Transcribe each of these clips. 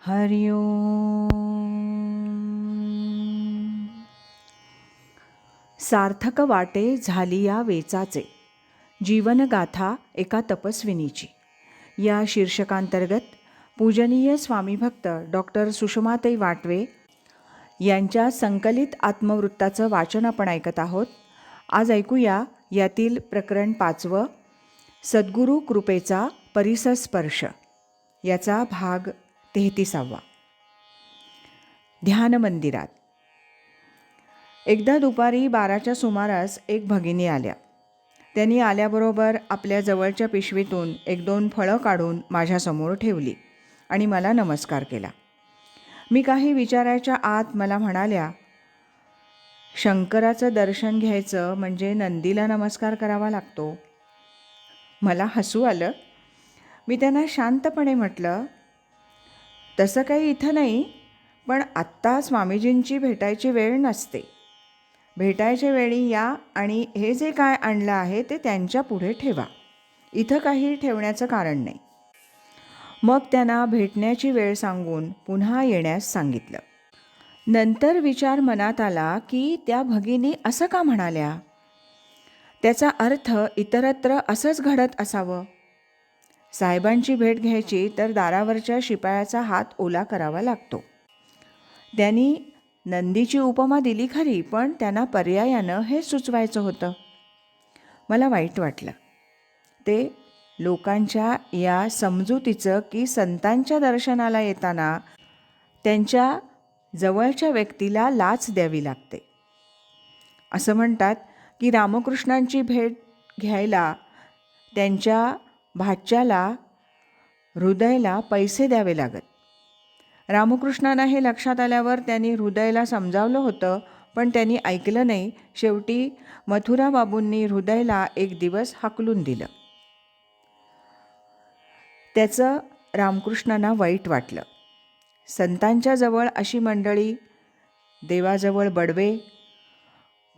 हरि ओम. सार्थक वाटे झाली या वेचाचे, जीवनगाथा एका तपस्विनीची. या शीर्षकांतर्गत पूजनीय स्वामीभक्त डॉक्टर सुषमाताई वाटवे यांच्या संकलित आत्मवृत्ताचं वाचन आपण ऐकत आहोत. आज ऐकूया यातील प्रकरण 5, सद्गुरू कृपेचा परिसस्पर्श, याचा भाग 33. ध्यान मंदिरात. एकदा दुपारी 12च्या सुमारास एक भगिनी आल्या. त्यांनी आल्याबरोबर आपल्या जवळच्या पिशवीतून 1-2 फळं काढून माझ्यासमोर ठेवली आणि मला नमस्कार केला. मी काही विचारायच्या आत मला म्हणाल्या, शंकराचं दर्शन घ्यायचं म्हणजे नंदीला नमस्कार करावा लागतो. मला हसू आलं. मी त्यांना शांतपणे म्हटलं, तसं काही इथं नाही, पण आत्ता स्वामीजींची भेटायची वेळ नसते. भेटायच्या वेळी या आणि हे जे काय आणलं आहे ते त्यांच्या पुढे ठेवा. इथं काही ठेवण्याचं कारण नाही. मग त्यांना भेटण्याची वेळ सांगून पुन्हा येण्यास सांगितलं. नंतर विचार मनात आला की त्या भगिनी असं का म्हणाल्या? त्याचा अर्थ इतरत्र असंच घडत असावं. साहेबांची भेट घ्यायची तर दारावरच्या शिपायाचा हात ओला करावा लागतो. त्यांनी नंदीची उपमा दिली खरी, पण त्यांना पर्यायानं हे सुचवायचं होतं. मला वाईट वाटलं. ते लोकांच्या या समजुतीचं की संतांच्या दर्शनाला येताना त्यांच्या जवळच्या व्यक्तीला लाच द्यावी लागते. असं म्हणतात की रामकृष्णांची भेट घ्यायला त्यांच्या भाच्याला हृदयला पैसे द्यावे लागत. रामकृष्णांना हे लक्षात आल्यावर त्यांनी हृदयला समजावलं होतं, पण त्यांनी ऐकलं नाही. शेवटी मथुराबाबूंनी हृदयला एक दिवस हाकलून दिलं. त्याचं रामकृष्णांना वाईट वाटलं. संतांच्या जवळ अशी मंडळी, देवाजवळ बडवे,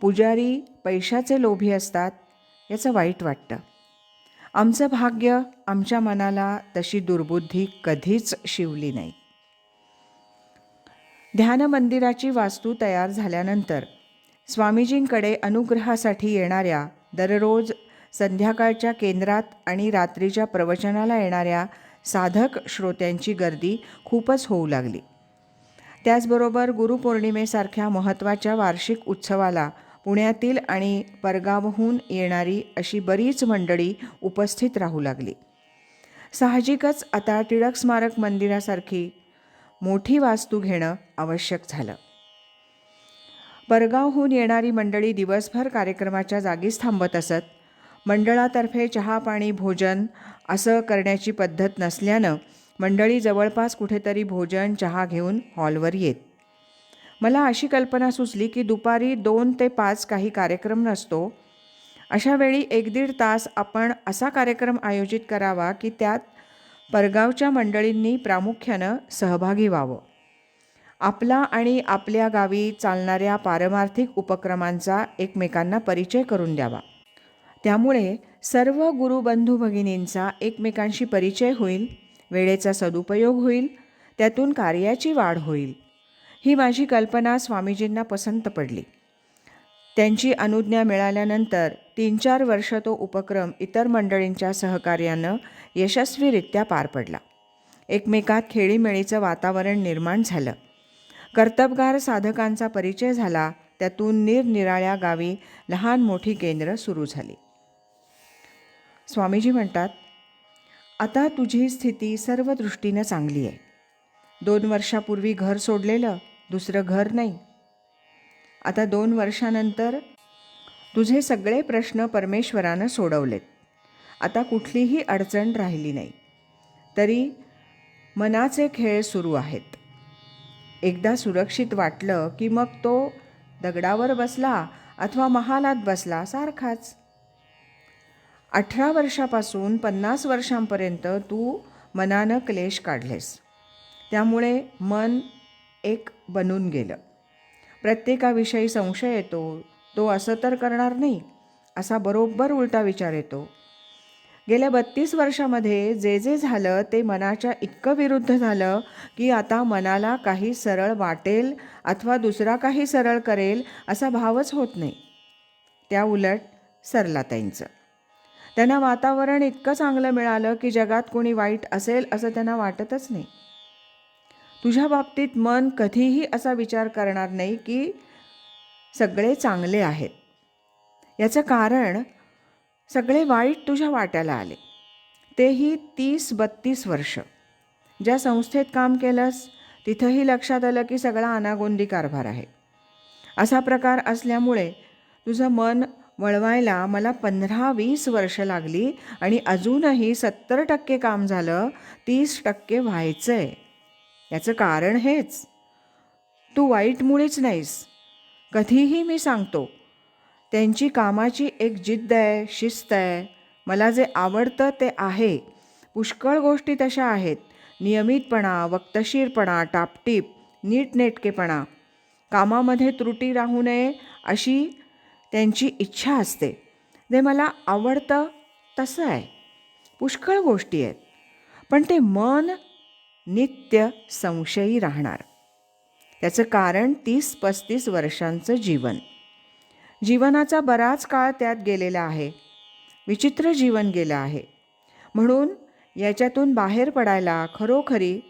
पुजारी पैशाचे लोभी असतात, याचं वाईट वाटतं. आमचं भाग्य आमच्या मनाला तशी दुर्बुद्धी कधीच शिवली नाही. ध्यान मंदिराची वास्तू तयार झाल्यानंतर स्वामीजींकडे अनुग्रहासाठी येणाऱ्या, दररोज संध्याकाळच्या केंद्रात आणि रात्रीच्या प्रवचनाला येणाऱ्या साधक श्रोत्यांची गर्दी खूपच होऊ लागली. त्याचबरोबर गुरुपौर्णिमेसारख्या महत्त्वाच्या वार्षिक उत्सवाला पुण्यातील आणि परगावहून येणारी अशी बरीच मंडळी उपस्थित राहू लागली. साहजिकच आता टिळक स्मारक मंदिरासारखी मोठी वास्तू घेणं आवश्यक झालं. परगावहून येणारी मंडळी दिवसभर कार्यक्रमाच्या जागीच थांबत असत. मंडळातर्फे चहा पाणी भोजन असं करण्याची पद्धत नसल्यानं मंडळी जवळपास कुठेतरी भोजन चहा घेऊन हॉलवर येत. मला अशी कल्पना सुचली की दुपारी 2 ते 5 काही कार्यक्रम नसतो. अशा वेळी 1-1.5 तास आपण असा कार्यक्रम आयोजित करावा की त्यात परगावच्या मंडळींनी प्रामुख्यानं सहभागी व्हावं. आपला आणि आपल्या गावी चालणाऱ्या पारमार्थिक उपक्रमांचा एकमेकांना परिचय करून द्यावा. त्यामुळे सर्व गुरुबंधू भगिनींचा एकमेकांशी परिचय होईल, वेळेचा सदुपयोग होईल, त्यातून कार्याची वाढ होईल. ही माझी कल्पना स्वामीजींना पसंत पडली. त्यांची अनुज्ञा मिळाल्यानंतर 3-4 वर्ष तो उपक्रम इतर मंडळींच्या सहकार्यानं यशस्वीरित्या पार पडला. एकमेकात खेळीमेळीचं वातावरण निर्माण झालं. कर्तबगार साधकांचा परिचय झाला. त्यातून निरनिराळ्या गावी लहान मोठी केंद्र सुरू झाली. स्वामीजी म्हणतात, आता तुझी स्थिती सर्व दृष्टीनं चांगली आहे. 2 वर्षापूर्वी घर सोडलेलं, दुसरं घर नाही. आता 2 वर्षानंतर तुझे सगळे प्रश्न परमेश्वरानं सोडवलेत. आता कुठलीही अडचण राहिली नाही. तरी मनाचे खेळ सुरू आहेत. एकदा सुरक्षित वाटलं की मग तो दगडावर बसला अथवा महालात बसला सारखाच. 18 वर्षापासून 50 वर्षांपर्यंत तू मनानं क्लेश काढलेस. त्यामुळे मन एक बनून गेलं. प्रत्येकाविषयी संशय येतो. तो असं तर करणार नाही, असा बरोबर उलटा विचार येतो. गेल्या 32 वर्षामध्ये जे जे झालं ते मनाच्या इतकं विरुद्ध झालं की आता मनाला काही सरळ वाटेल अथवा दुसरा काही सरळ करेल असा भावच होत नाही. त्या उलट सरलाताईंचं, त्यांना वातावरण इतकं चांगलं मिळालं की जगात कोणी वाईट असेल असं त्यांना वाटतच नाही. तुझ्या बाबतीत मन कधीही असा विचार करणार नाही की सगळे चांगले आहेत. याचं कारण सगळे वाईट तुझ्या वाट्याला आले, तेही 30-32 वर्ष. ज्या संस्थेत काम केलंस तिथंही लक्षात आलं की सगळा अनागोंदी कारभार आहे. असा प्रकार असल्यामुळे तुझं मन वळवायला मला 15-20 वर्ष लागली आणि अजूनही 70% काम झालं, 30% व्हायचं आहे. याचं कारण हेच, तू वाईट मुळीच नाहीस. कधीही मी सांगतो, त्यांची कामाची एक जिद्द आहे, शिस्त आहे. मला जे आवडतं ते आहे. पुष्कळ गोष्टी तशा आहेत. नियमितपणा, वक्तशीरपणा, टापटीप, नीटनेटकेपणा, कामामध्ये त्रुटी राहू नये अशी त्यांची इच्छा असते. जे मला आवडतं तसं आहे. पुष्कळ गोष्टी आहेत, पण ते मन नित्य संशयी राहणार. त्याचं कारण 30-35 वर्षांचं जीवनाचा बराच काळ त्यात गेलेला आहे. विचित्र जीवन गेलं आहे. म्हणून याच्यातून बाहेर पडायला खरोखरी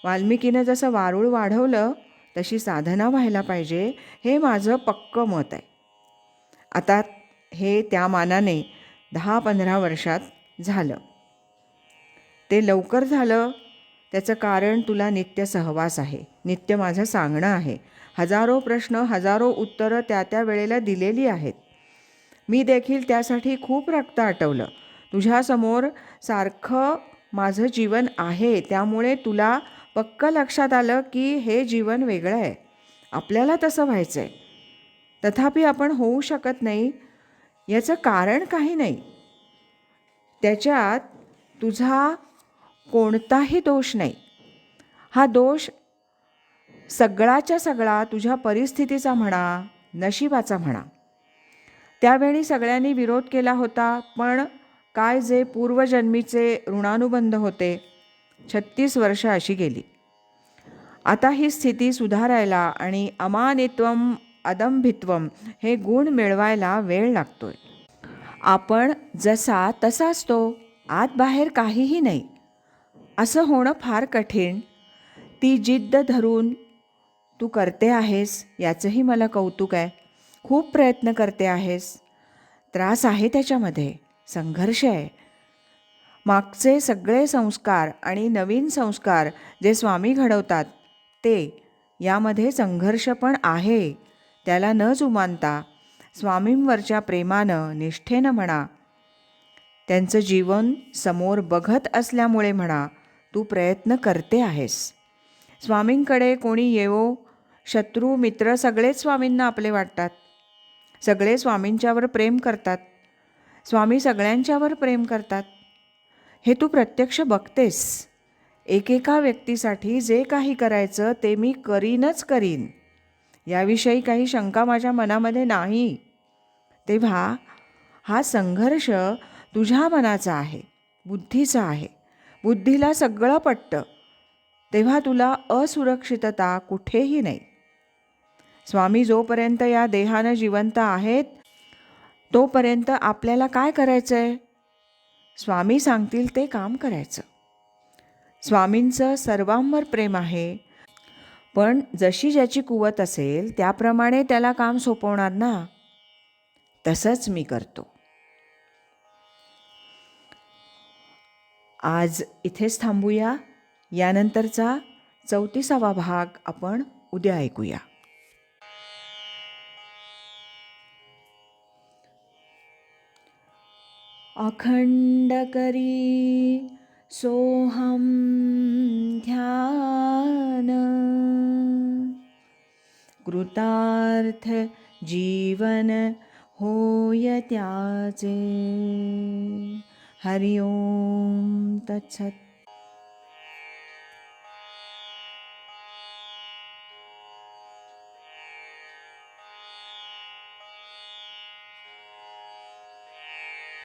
वाल्मिकीनं जसं वारूळ वाढवलं तशी साधना व्हायला पाहिजे, हे माझं पक्कं मत आहे. आता हे त्या मानाने 10-15 वर्षात झालं. ते लवकर झालं त्याचं कारण तुला नित्य सहवास आहे, नित्य माझं सांगणं आहे. हजारो प्रश्न, हजारो उत्तरं त्या वेळेला दिलेली आहेत. मी देखील त्यासाठी खूप रक्त आटवलं. तुझ्यासमोर सारखं माझं जीवन आहे, त्यामुळे तुला पक्क लक्षात आलं की हे जीवन वेगळं आहे, आपल्याला तसं व्हायचं आहे. तथापि आपण होऊ शकत नाही. याचं कारण काही नाही. त्याच्यात तुझा कोणताही दोष नाही. हा दोष सगळाच्या सगळा तुझ्या परिस्थितीचा म्हणा, नशिबाचा म्हणा. त्यावेळी सगळ्यांनी विरोध केला होता, पण काय जे पूर्वजन्मीचे ऋणानुबंध होते. 36 वर्ष अशी गेली. आता ही स्थिती सुधारायला आणि अमानित्वम अदंभित्वम हे गुण मिळवायला वेळ लागतोय. आपण जसा तसाच तो, आत बाहेर काहीही नाही असं होणं फार कठीण. ती जिद्द धरून तू करते आहेस याचंही मला कौतुक आहे. खूप प्रयत्न करते आहेस. त्रास आहे त्याच्यामध्ये, संघर्ष आहे. मागचे सगळे संस्कार आणि नवीन संस्कार जे स्वामी घडवतात ते, यामध्ये संघर्ष पण आहे. त्याला न जुमानता स्वामींवरच्या प्रेमानं, निष्ठेनं म्हणा, त्यांचं जीवन समोर बघत असल्यामुळे म्हणा, तू प्रयत्न करते आहेस. स्वामींकडे कोणी येवो, शत्रू मित्र सगळेच स्वामींना आपले वाटतात. सगळे स्वामींच्यावर प्रेम करतात. स्वामी सगळ्यांच्यावर प्रेम करतात. हे तू प्रत्यक्ष बघतेस. एकेका व्यक्तीसाठी जे काही करायचं ते मी करीनच करीन, याविषयी काही शंका माझ्या मनामध्ये नाही. तेव्हा हा संघर्ष तुझ्या मनाचा आहे, बुद्धीचा आहे. बुद्धीला सगळं पटतं, तेव्हा तुला असुरक्षितता कुठेही नाही. स्वामी जोपर्यंत या देहानं जिवंत आहेत तोपर्यंत आपल्याला काय करायचं आहे? स्वामी सांगतील ते काम करायचं. स्वामींचं सर्वांवर प्रेम आहे, पण जशी ज्याची कुवत असेल त्याप्रमाणे त्याला काम सोपवणार ना. तसंच मी करतो. आज इथेच थांबूया. यानंतरचा 34वा भाग आपण उद्या ऐकूया. अखंड करी सोहम ध्यान, कृतार्थ जीवन होय त्याचे. हरि ओम तत्सत.